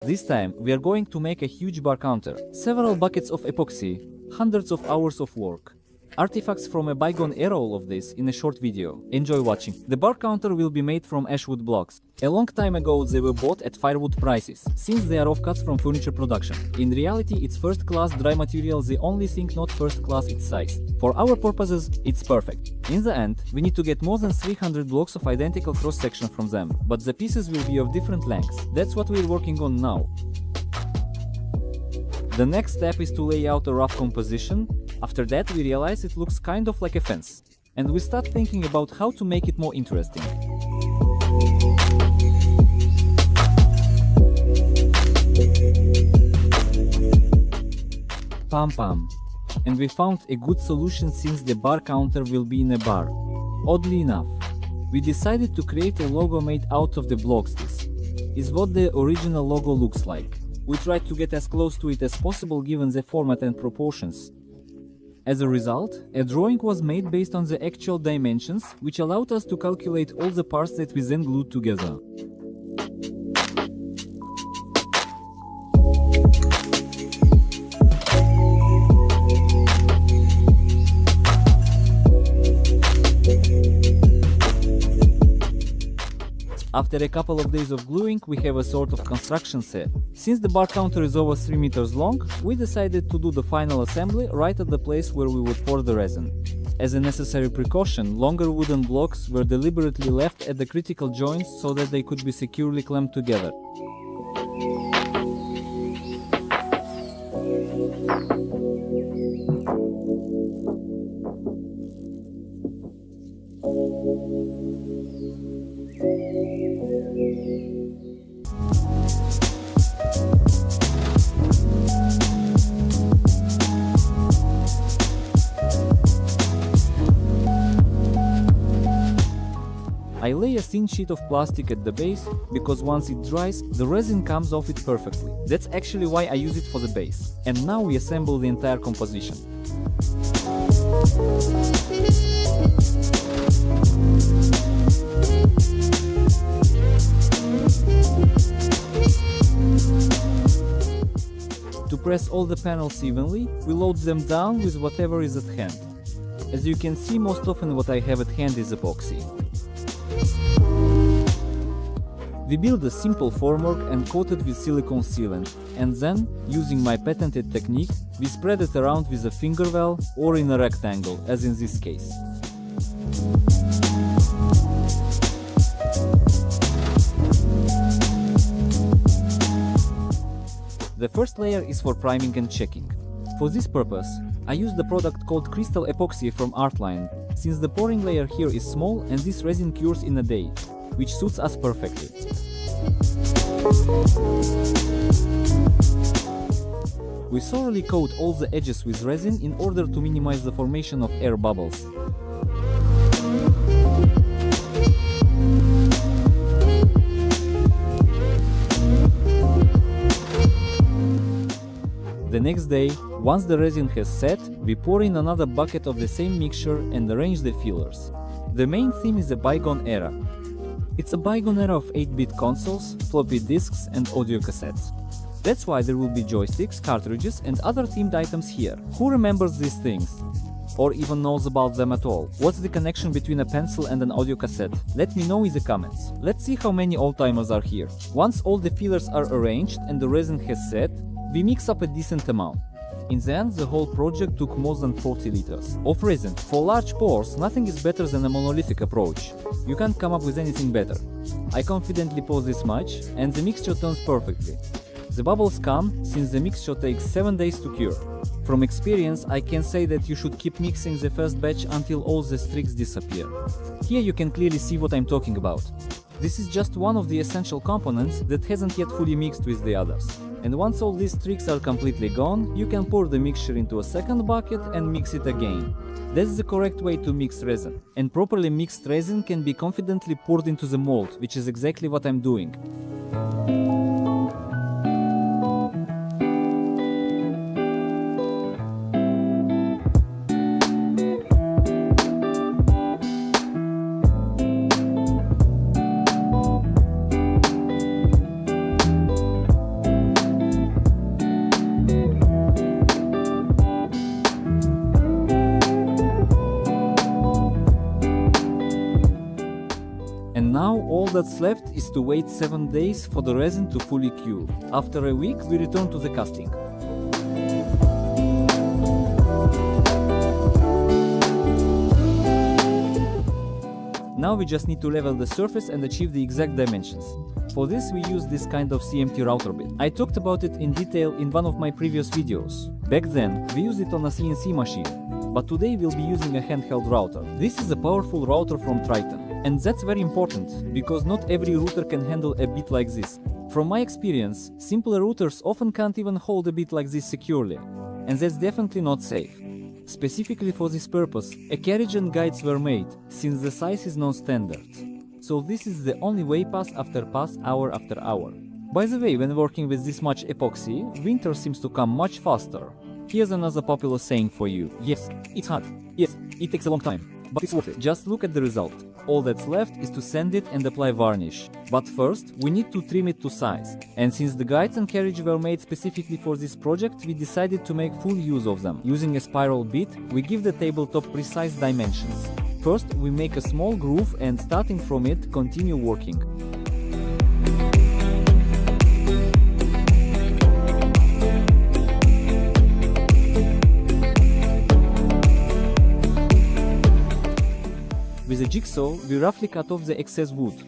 This time, we are going to make a huge bar counter, several buckets of epoxy, hundreds of hours of work. Artifacts from a bygone era, all of this in a short video. Enjoy watching. The bar counter will be made from ashwood blocks. A long time ago they were bought at firewood prices, since they are offcuts from furniture production. In reality it's first class dry material, the only thing not first class its size. For our purposes it's perfect. In the end, we need to get more than 300 blocks of identical cross section from them, but the pieces will be of different lengths. That's what we're working on now. The next step is to lay out a rough composition. After that we realize it looks kind of like a fence, and we start thinking about how to make it more interesting. Pam. And we found a good solution since the bar counter will be in a bar. Oddly enough, we decided to create a logo made out of the blocks. This is what the original logo looks like. We tried to get as close to it as possible given the format and proportions. As a result, a drawing was made based on the actual dimensions, which allowed us to calculate all the parts that we then glued together. After a couple of days of gluing, we have a sort of construction set. Since the bar counter is over 3 meters long, we decided to do the final assembly right at the place where we would pour the resin. As a necessary precaution, longer wooden blocks were deliberately left at the critical joints so that they could be securely clamped together. I lay a thin sheet of plastic at the base, because once it dries, the resin comes off it perfectly. That's actually why I use it for the base. And now we assemble the entire composition. To press all the panels evenly, we load them down with whatever is at hand. As you can see, most often what I have at hand is epoxy. We build a simple formwork and coat it with silicone sealant, and then, using my patented technique, we spread it around with a finger well or in a rectangle, as in this case. The first layer is for priming and checking. For this purpose, I use the product called Crystal Epoxy from Artline, since the pouring layer here is small and this resin cures in a day, which suits us perfectly. We thoroughly coat all the edges with resin in order to minimize the formation of air bubbles. The next day, once the resin has set, we pour in another bucket of the same mixture and arrange the fillers. The main theme is the bygone era. It's a bygone era of 8-bit consoles, floppy disks and audio cassettes. That's why there will be joysticks, cartridges and other themed items here. Who remembers these things? Or even knows about them at all? What's the connection between a pencil and an audio cassette? Let me know in the comments. Let's see how many old-timers are here. Once all the fillers are arranged and the resin has set, we mix up a decent amount. In the end, the whole project took more than 40 liters of resin. For large pours, nothing is better than a monolithic approach. You can't come up with anything better. I confidently pour this much, and the mixture turns perfectly. The bubbles come since the mixture takes 7 days to cure. From experience, I can say that you should keep mixing the first batch until all the streaks disappear. Here you can clearly see what I'm talking about. This is just one of the essential components that hasn't yet fully mixed with the others. And once all these streaks are completely gone, you can pour the mixture into a second bucket and mix it again. That's the correct way to mix resin. And properly mixed resin can be confidently poured into the mold, which is exactly what I'm doing. that's left is to wait 7 days for the resin to fully cure. After a week, we return to the casting. Now we just need to level the surface and achieve the exact dimensions. For this we use this kind of CMT router bit. I talked about it in detail in one of my previous videos. Back then we used it on a CNC machine, but today we'll be using a handheld router. This is a powerful router from Triton, and that's very important, because not every router can handle a bit like this. From my experience, simpler routers often can't even hold a bit like this securely, and that's definitely not safe. Specifically for this purpose, a carriage and guides were made, since the size is non-standard. So this is the only way, pass after pass, hour after hour. By the way, when working with this much epoxy, winter seems to come much faster. Here's another popular saying for you. Yes, it's hard. Yes, it takes a long time, but it's worth it. Just look at the result. All that's left is to sand it and apply varnish. But first, we need to trim it to size. And since the guides and carriage were made specifically for this project, we decided to make full use of them. Using a spiral bit, we give the tabletop precise dimensions. First, we make a small groove and starting from it, continue working. With a jigsaw, we roughly cut off the excess wood.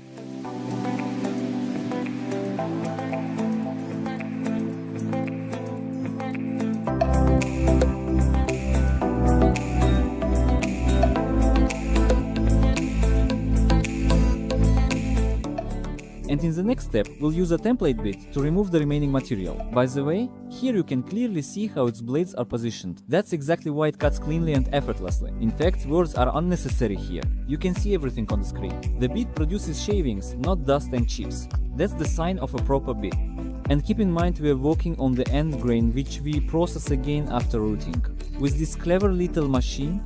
And in the next step, we'll use a template bit to remove the remaining material. By the way, here you can clearly see how its blades are positioned. That's exactly why it cuts cleanly and effortlessly. In fact, words are unnecessary here. You can see everything on the screen. The bit produces shavings, not dust and chips. That's the sign of a proper bit. And keep in mind we are working on the end grain, which we process again after routing. With this clever little machine,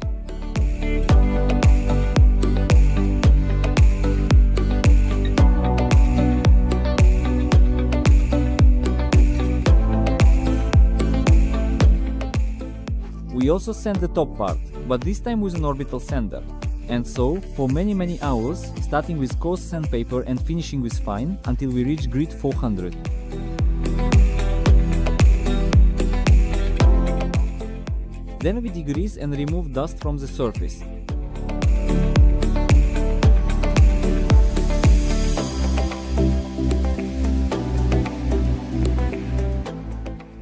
we also sand the top part, but this time with an orbital sander. And so, for many hours, starting with coarse sandpaper and finishing with fine, until we reach grit 400. Then we degrease and remove dust from the surface.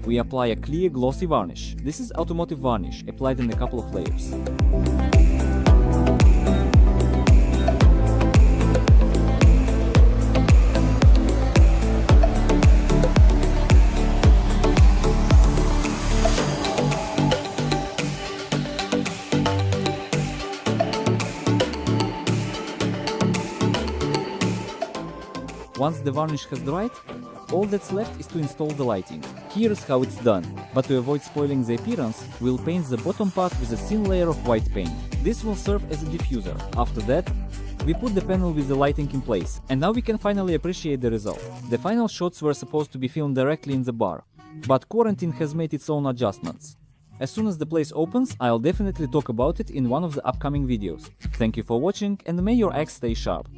We apply a clear glossy varnish. This is automotive varnish, applied in a couple of layers. Once the varnish has dried, all that's left is to install the lighting. Here's how it's done. But to avoid spoiling the appearance, we'll paint the bottom part with a thin layer of white paint. This will serve as a diffuser. After that, we put the panel with the lighting in place. And now we can finally appreciate the result. The final shots were supposed to be filmed directly in the bar, but quarantine has made its own adjustments. As soon as the place opens, I'll definitely talk about it in one of the upcoming videos. Thank you for watching, and may your axe stay sharp.